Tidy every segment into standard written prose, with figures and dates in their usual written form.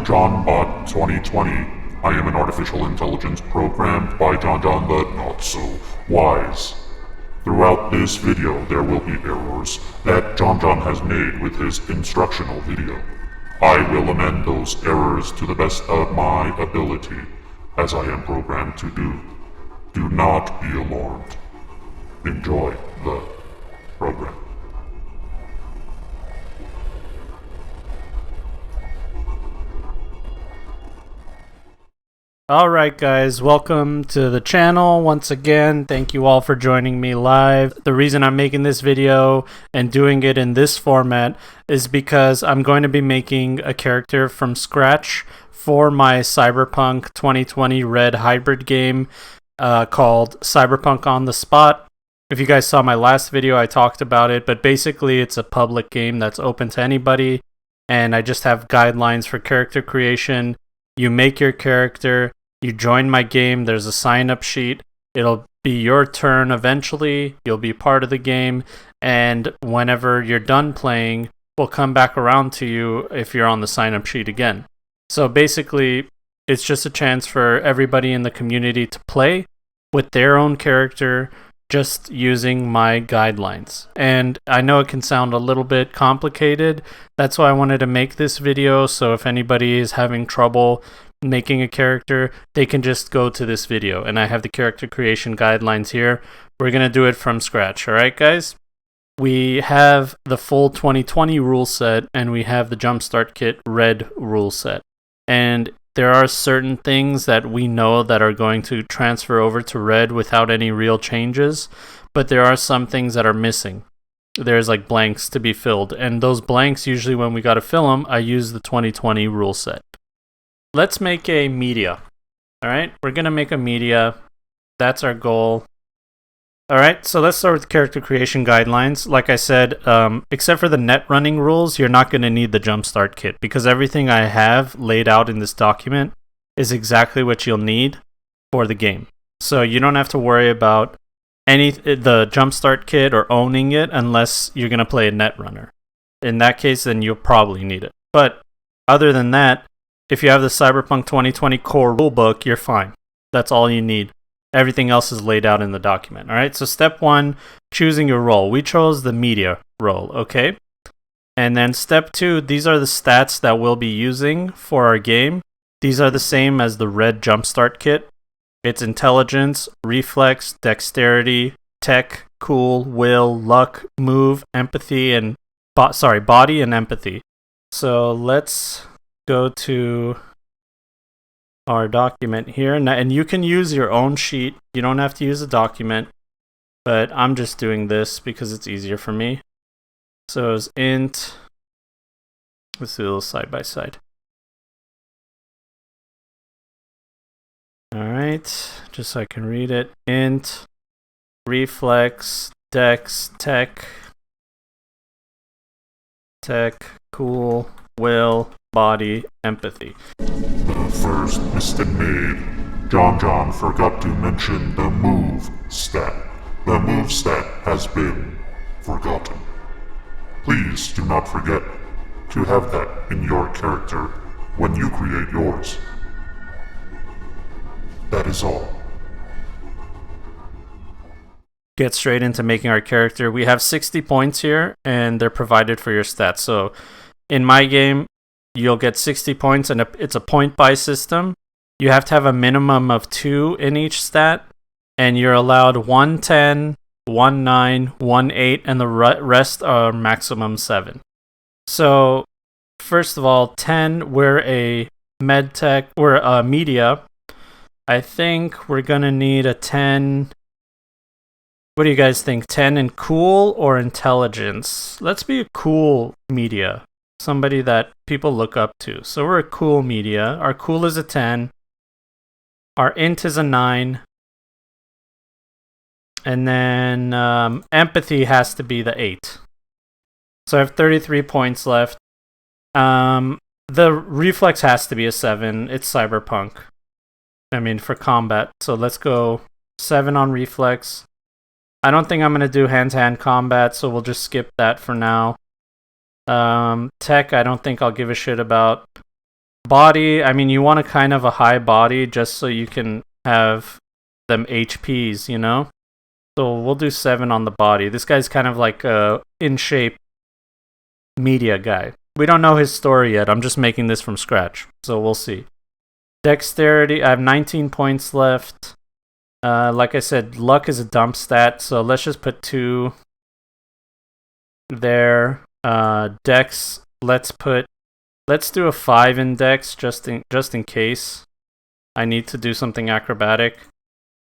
am JonBot 2020. I am an artificial intelligence programmed by JonJonTheWise. Throughout this video, there will be errors that JonJon has made with his instructional video. I will amend those errors to the best of my ability, as I am programmed to do. Do not be alarmed. Enjoy the program. Alright guys, welcome to the channel once again. Thank you all for joining me live. The reason I'm making this video and doing it in this format is because I'm going to be making a character from scratch for my Cyberpunk 2020 Red hybrid game called Cyberpunk On The Spot. If you guys saw my last video, I talked about it, but basically it's a public game that's open to anybody, and I just have guidelines for character creation. You make your character, you join my game, there's a sign-up sheet. It'll be your turn eventually, you'll be part of the game, and whenever you're done playing, we'll come back around to you if you're on the sign-up sheet again. So basically, it's just a chance for everybody in the community to play with their own character, just using my guidelines. And I know it can sound a little bit complicated, that's why I wanted to make this video, so if anybody is having trouble making a character, they can just go to this video, and I have the character creation guidelines here. We're gonna do it from scratch. Alright guys, we have the full 2020 rule set, and we have the Jumpstart Kit Red rule set, and there are certain things that we know that are going to transfer over to Red without any real changes, but there are some things that are missing. There's like blanks to be filled, and those blanks, usually when we gotta fill them, I use the 2020 rule set. Let's make a media. Alright, we're gonna make a media. That's our goal. Alright, so let's start with character creation guidelines. Like I said, except for the net running rules, you're not gonna need the Jumpstart Kit, because everything I have laid out in this document is exactly what you'll need for the game. So you don't have to worry about the Jumpstart Kit or owning it unless you're gonna play a net runner. In that case, then you'll probably need it. But other than that, if you have the Cyberpunk 2020 core rulebook, you're fine. That's all you need. Everything else is laid out in the document. Alright, so step 1, choosing your role. We chose the media role, okay? And then step 2, these are the stats that we'll be using for our game. These are the same as the Red Jumpstart Kit. It's intelligence, reflex, dexterity, tech, cool, will, luck, move, empathy, and body and empathy. So let's go to our document here, and you can use your own sheet. You don't have to use a document, but I'm just doing this because it's easier for me. So it's int, let's do a little side by side. Alright, just so I can read it. Int, reflex, dex, tech, cool, will, body, empathy. The first mistake made. JonJon forgot to mention the move stat. The move stat has been forgotten. Please do not forget to have that in your character when you create yours. That is all. Get straight into making our character. We have 60 points here, and they're provided for your stats. So in my game, you'll get 60 points, and it's a point-buy system. You have to have a minimum of 2 in each stat, and you're allowed 110, 19, 18, and the rest are maximum 7. So, first of all, 10, we're a medtech, we're a media. I think we're gonna need a 10. What do you guys think? 10 in cool or intelligence? Let's be a cool media. Somebody that people look up to. So we're a cool media. Our cool is a 10. Our int is a 9. And then empathy has to be the 8. So I have 33 points left. The reflex has to be a 7. It's cyberpunk. I mean, for combat. So let's go 7 on reflex. I don't think I'm going to do hand-to-hand combat, so we'll just skip that for now. Tech, I don't think I'll give a shit about. Body, I mean, you want a kind of a high body just so you can have them HPs, you know? So we'll do 7 on the body. This guy's kind of like a in shape media guy. We don't know his story yet. I'm just making this from scratch, so we'll see. Dexterity, I have 19 points left. Like I said, luck is a dump stat, so let's just put 2 there. Dex, let's do a 5 in Dex just in case I need to do something acrobatic.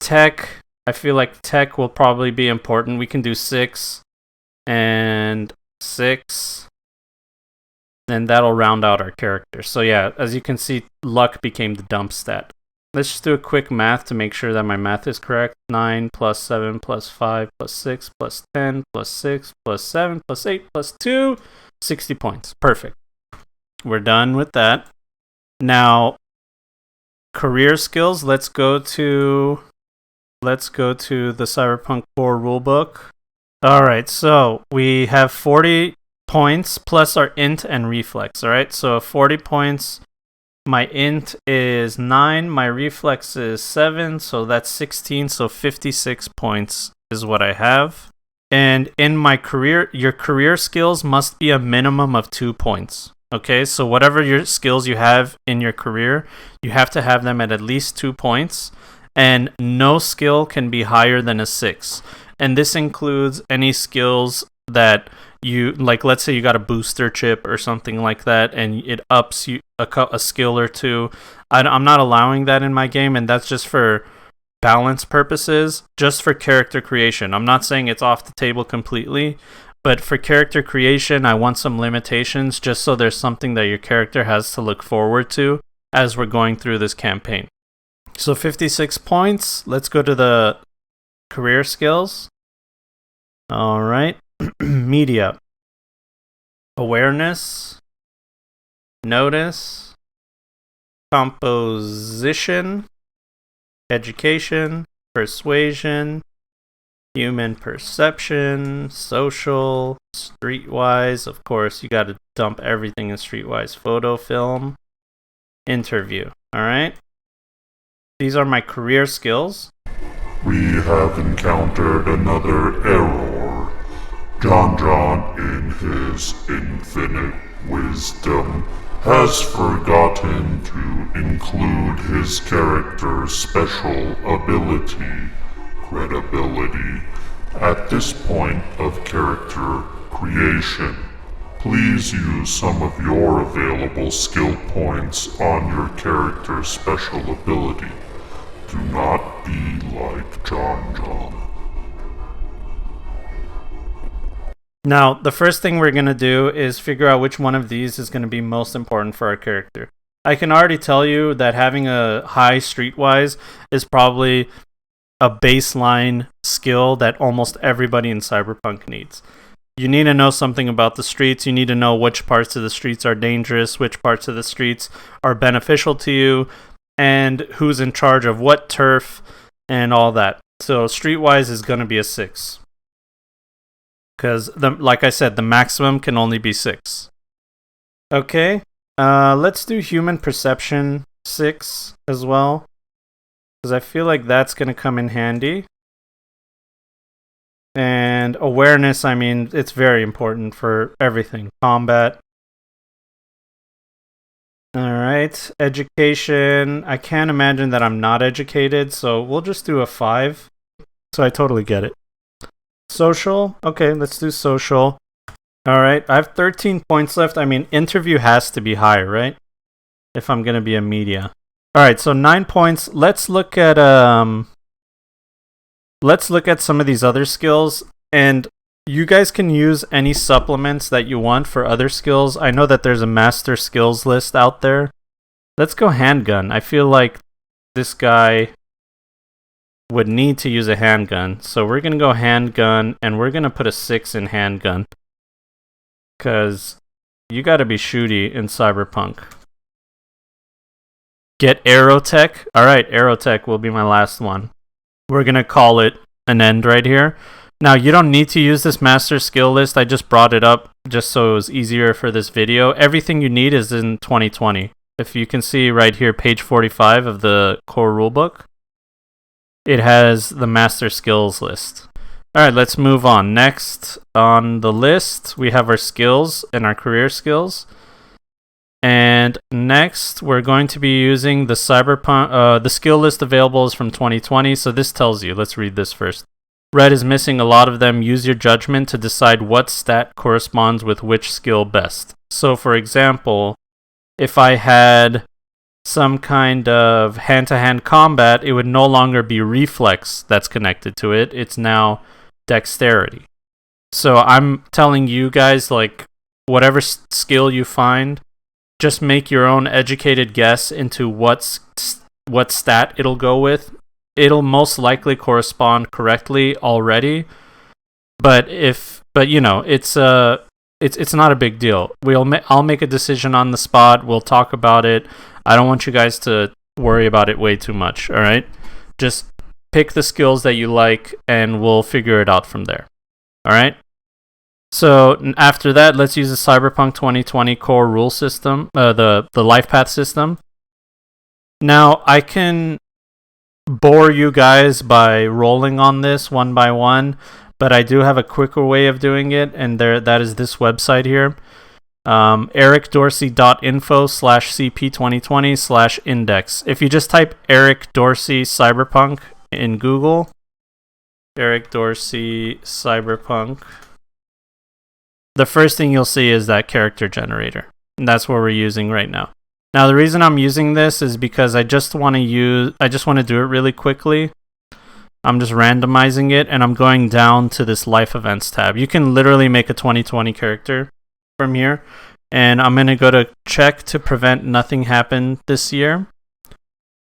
Tech, I feel like tech will probably be important. We can do 6 and 6. And that'll round out our character. So yeah, as you can see, luck became the dump stat. Let's just do a quick math to make sure that my math is correct. 9 plus 7 plus 5 plus 6 plus 10 plus 6 plus 7 plus 8 plus 2. 60 points. Perfect. We're done with that. Now, career skills. Let's go to the Cyberpunk 4 rulebook. Alright, so we have 40 points plus our int and reflex. Alright, so 40 points. My int is 9, my reflex is 7, so that's 16, so 56 points is what I have. And in my career, your career skills must be a minimum of 2 points. Okay, so whatever your skills you have in your career, you have to have them at least 2 points, and no skill can be higher than a 6. And this includes any skills that you, like, let's say you got a booster chip or something like that, and it ups you a skill or 2. I'm not allowing that in my game, and that's just for balance purposes, just for character creation. I'm not saying it's off the table completely, but for character creation, I want some limitations just so there's something that your character has to look forward to as we're going through this campaign. So 56 points. Let's go to the career skills. All right. Media. Awareness. Notice. Composition. Education. Persuasion. Human perception. Social. Streetwise. Of course, you got to dump everything in Streetwise. Photo, film. Interview. All right. These are my career skills. We have encountered another error. John, in his infinite wisdom, has forgotten to include his character's special ability, credibility, at this point of character creation. Please use some of your available skill points on your character's special ability. Do not be like John. Now, the first thing we're going to do is figure out which one of these is going to be most important for our character. I can already tell you that having a high streetwise is probably a baseline skill that almost everybody in Cyberpunk needs. You need to know something about the streets. You need to know which parts of the streets are dangerous, which parts of the streets are beneficial to you, and who's in charge of what turf and all that. So streetwise is going to be a 6. Because, like I said, the maximum can only be 6. Okay, let's do human perception 6 as well. Because I feel like that's going to come in handy. And awareness, I mean, it's very important for everything. Combat. Alright, education. I can't imagine that I'm not educated, so we'll just do a 5. So I totally get it. Social. Okay, let's do social. Alright, I have 13 points left. I mean, interview has to be higher, right? If I'm going to be a media. Alright, so 9 points. Let's look at some of these other skills, and you guys can use any supplements that you want for other skills. I know that there's a master skills list out there. Let's go handgun. I feel like this guy would need to use a handgun. So we're going to go handgun, and we're going to put a 6 in handgun. Because you got to be shooty in Cyberpunk. Get aerotech. Alright, aerotech will be my last one. We're going to call it an end right here. Now, you don't need to use this master skill list. I just brought it up just so it was easier for this video. Everything you need is in 2020. if you can see right here, page 45 of the core rulebook, it has the master skills list. Alright, let's move on. Next on the list, we have our skills and our career skills. And next, we're going to be using the Cyberpunk. The skill list available is from 2020, so this tells you. Let's read this first. Red is missing a lot of them. Use your judgment to decide what stat corresponds with which skill best. So, for example, if I had some kind of hand-to-hand combat, it would no longer be reflex that's connected to it. It's now dexterity. So I'm telling you guys, like, whatever skill you find, just make your own educated guess into what stat it'll go with. It'll most likely correspond correctly already, but you know, it's not a big deal. I'll make a decision on the spot. We'll talk about it. I don't want you guys to worry about it way too much. All right, just pick the skills that you like, and we'll figure it out from there. All right. So after that, let's use the Cyberpunk 2020 core rule system, the life path system. Now I can bore you guys by rolling on this one by one, but I do have a quicker way of doing it, and that is this website here, ericdorsey.info/cp2020/index. If you just type Eric Dorsey Cyberpunk in Google, Eric Dorsey Cyberpunk, the first thing you'll see is that character generator, and that's what we're using right now. Now, the reason I'm using this is because I just want to do it really quickly. I'm just randomizing it, and I'm going down to this life events tab. You can literally make a 2020 character from here, and I'm going to go to check to prevent nothing happen this year.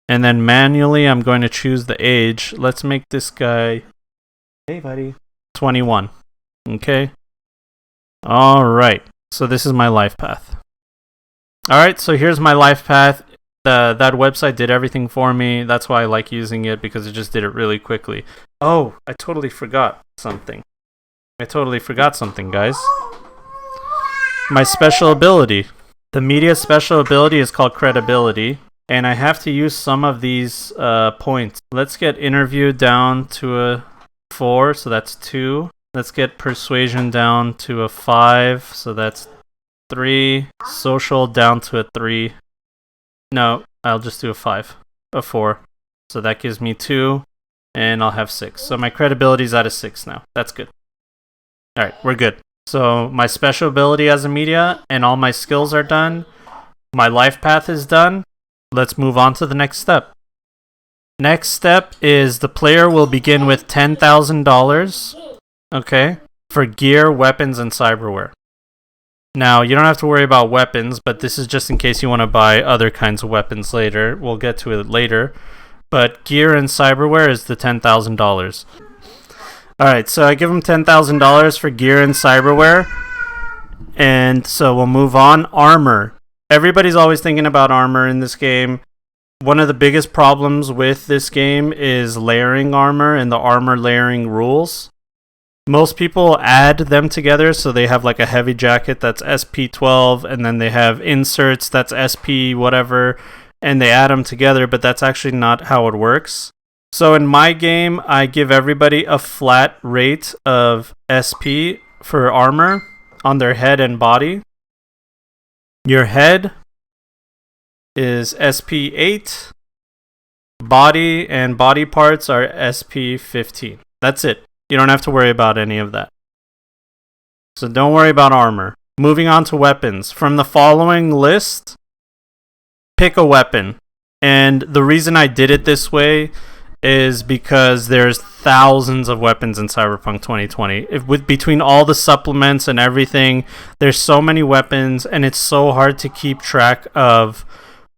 And then manually, I'm going to choose the age. Let's make this guy, hey buddy, 21. Okay. All right. So this is my life path. All right, so here's my life path. That website did everything for me. That's why I like using it, because it just did it really quickly. Oh, I totally forgot something. Guys. My special ability. The media special ability is called credibility, and I have to use some of these points. Let's get interview down to a 4, so that's 2. Let's get persuasion down to a 5, so that's 3. Social down to a 3. No, I'll just do a 4. So that gives me 2, and I'll have 6. So my credibility's at a 6 now. That's good. Alright, we're good. So my special ability as a media and all my skills are done. My life path is done. Let's move on to the next step. Next step is the player will begin with $10,000, okay, for gear, weapons, and cyberware. Now, you don't have to worry about weapons, but this is just in case you want to buy other kinds of weapons later. We'll get to it later. But gear and cyberware is the $10,000. Alright, so I give them $10,000 for gear and cyberware. And so we'll move on. Armor. Everybody's always thinking about armor in this game. One of the biggest problems with this game is layering armor and the armor layering rules. Most people add them together, so they have like a heavy jacket that's SP12, and then they have inserts that's SP whatever, and they add them together, but that's actually not how it works. So in my game, I give everybody a flat rate of SP for armor on their head and body. Your head is SP8, body and body parts are SP15. That's it. You don't have to worry about any of that. So don't worry about armor. Moving on to weapons. From the following list, pick a weapon. And the reason I did it this way is because there's thousands of weapons in Cyberpunk 2020. Between all the supplements and everything, there's so many weapons, and it's so hard to keep track of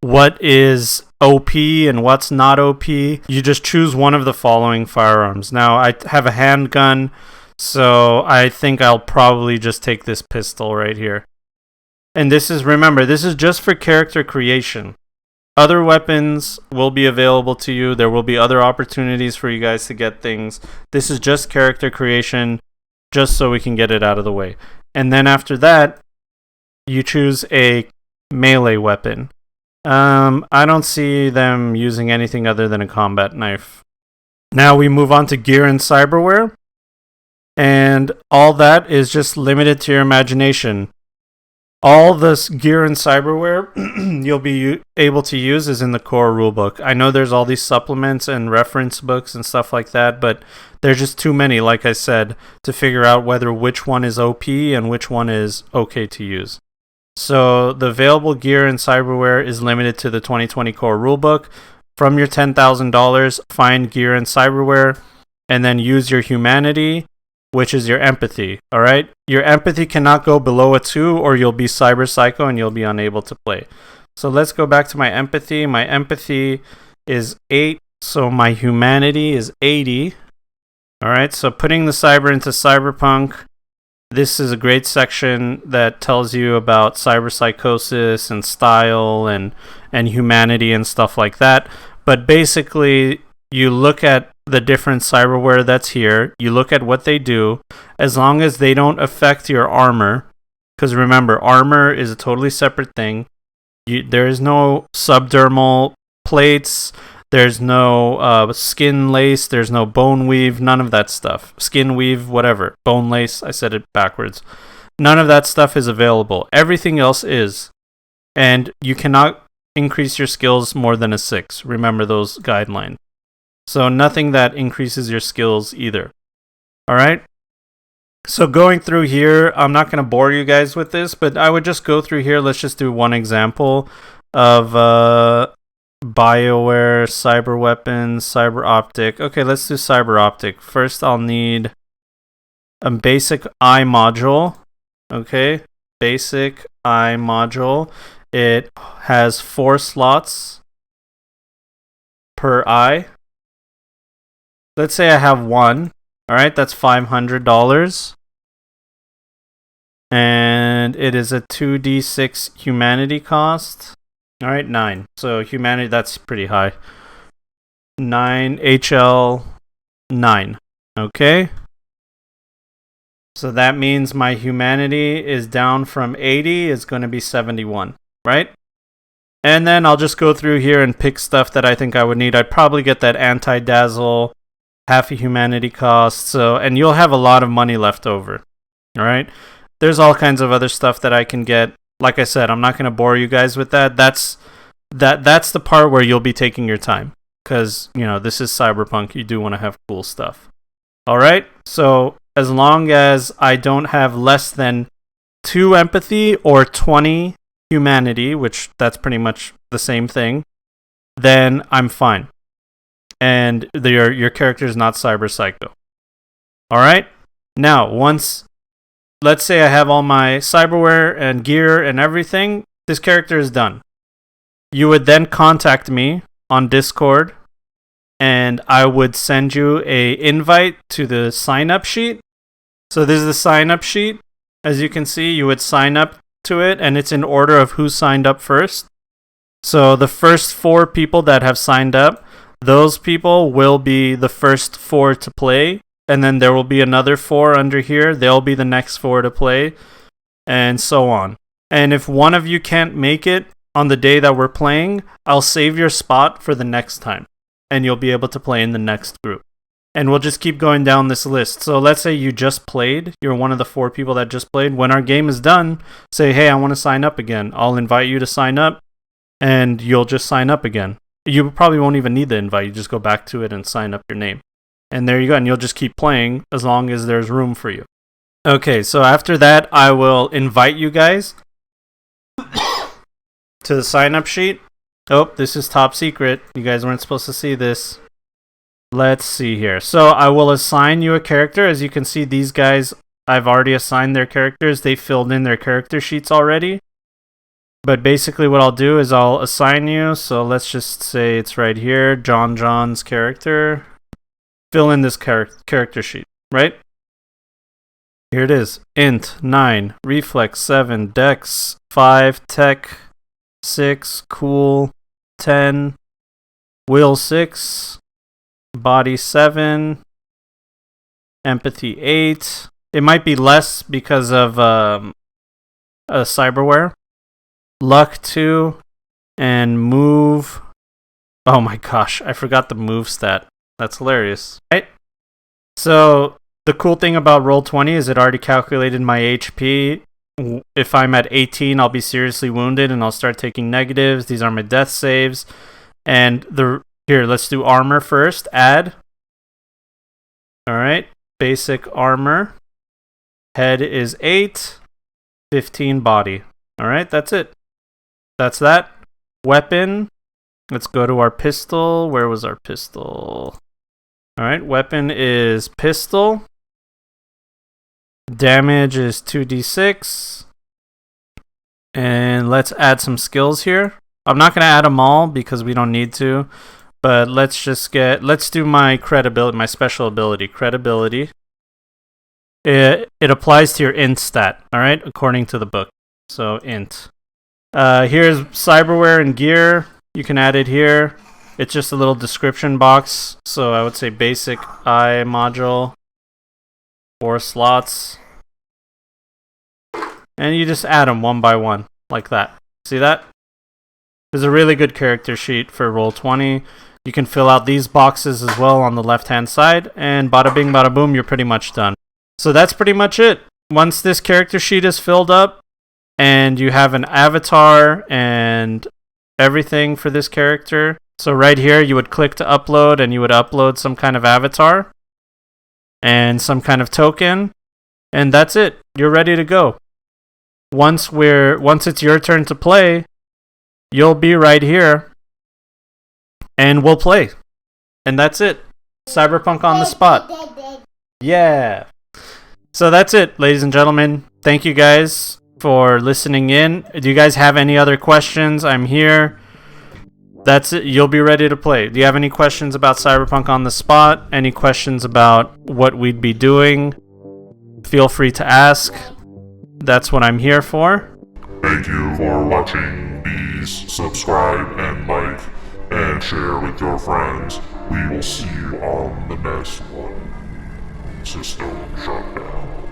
what is OP and what's not OP. You just choose one of the following firearms. Now, I have a handgun, so I think I'll probably just take this pistol right here. And remember, this is just for character creation. Other weapons will be available to you. There will be other opportunities for you guys to get things. This is just character creation, just so we can get it out of the way. And then after that, you choose a melee weapon. I don't see them using anything other than a combat knife. Now we move on to gear and cyberware. And all that is just limited to your imagination. All this gear and cyberware you'll be able to use is in the core rulebook. I know there's all these supplements and reference books and stuff like that, but there's just too many, like I said, to figure out which one is OP and which one is okay to use. So the available gear and cyberware is limited to the 2020 core rulebook. From your $10,000, find gear and cyberware, and then use your humanity, which is your empathy, all right? Your empathy cannot go below a 2 or you'll be cyber psycho and you'll be unable to play. So let's go back to my empathy. My empathy is 8, so my humanity is 80. All right, so putting the cyber into cyberpunk, this is a great section that tells you about cyber psychosis and style and humanity and stuff like that. But basically, you look at the different cyberware that's here, you look at what they do, as long as they don't affect your armor, because remember, armor is a totally separate thing. There is no subdermal plates, there's no skin lace, there's no bone weave, none of that stuff. Skin weave, whatever. Bone lace, I said it backwards. None of that stuff is available. Everything else is. And you cannot increase your skills more than a 6. Remember those guidelines. So nothing that increases your skills either. All right? So going through here, I'm not going to bore you guys with this, but I would just go through here. Let's just do one example of BioWare, cyber weapons, cyber optic. Okay, let's do cyber optic. First, I'll need a basic eye module. Okay, basic eye module. It has 4 slots per eye. Let's say I have 1. All right, that's $500. And it is a 2d6 humanity cost. All right, 9. So humanity, that's pretty high. 9 HL 9. Okay. So that means my humanity is down from 80, is going to be 71, right? And then I'll just go through here and pick stuff that I think I would need. I'd probably get that anti-dazzle, half a humanity cost. So, and you'll have a lot of money left over. All right. There's all kinds of other stuff that I can get. Like I said, I'm not going to bore you guys with that. That's the part where you'll be taking your time, because this is Cyberpunk. You do want to have cool stuff. All right. So as long as I don't have less than 2 empathy or 20 humanity, which that's pretty much the same thing, then I'm fine. And your character is not cyber psycho. All right. Now, let's say I have all my cyberware and gear and everything, this character is done. You would then contact me on Discord, and I would send you a invite to the sign-up sheet. So this is the sign-up sheet. As you can see, you would sign up to it, and it's in order of who signed up first. So the first 4 people that have signed up, those people will be the first 4 to play. And then there will be another 4 under here. They'll be the next 4 to play, and so on. And if one of you can't make it on the day that we're playing, I'll save your spot for the next time, and you'll be able to play in the next group. And we'll just keep going down this list. So let's say you just played. You're one of the 4 people that just played. When our game is done, say, hey, I want to sign up again. I'll invite you to sign up, and you'll just sign up again. You probably won't even need the invite. You just go back to it and sign up your name. And there you go, and you'll just keep playing as long as there's room for you. Okay, so after that, I will invite you guys to the sign-up sheet. Oh, this is top secret. You guys weren't supposed to see this. Let's see here. So I will assign you a character. As you can see, these guys, I've already assigned their characters. They filled in their character sheets already. But basically what I'll do is I'll assign you. So let's just say it's right here, John's character. Fill in this character sheet, right? Here it is. Int 9, reflex 7, dex 5, tech 6, cool 10, will 6, body 7, empathy 8. It might be less because of cyberware. Luck 2, and move. Oh my gosh, I forgot the move stat. That's hilarious. Right? So the cool thing about Roll20 is it already calculated my HP. If I'm at 18, I'll be seriously wounded and I'll start taking negatives. These are my death saves. And here, let's do armor first. Add. Alright, basic armor. Head is 8, 15 body. Alright, that's it. That's that. Weapon. Let's go to our pistol. Where was our pistol? Alright, weapon is pistol. Damage is 2d6. And let's add some skills here. I'm not going to add them all because we don't need to. But let's do my credibility, my special ability. Credibility. It applies to your int stat, alright, according to the book. So, int. Here's cyberware and gear. You can add it here. It's just a little description box. So I would say basic eye module. 4 slots. And you just add them one by one, like that. See that? There's a really good character sheet for Roll20. You can fill out these boxes as well on the left-hand side, and bada bing, bada boom, you're pretty much done. So that's pretty much it. Once this character sheet is filled up, and you have an avatar and everything for this character. So right here, you would click to upload, and you would upload some kind of avatar and some kind of token, and that's it. You're ready to go. Once it's your turn to play, you'll be right here, and we'll play. And that's it. Cyberpunk on the spot. Yeah. So that's it, ladies and gentlemen. Thank you guys for listening in. Do you guys have any other questions? I'm here. That's it. You'll be ready to play. Do you have any questions about Cyberpunk on the spot? Any questions about what we'd be doing? Feel free to ask. That's what I'm here for. Thank you for watching. Please subscribe and like and share with your friends. We will see you on the next one. System shutdown.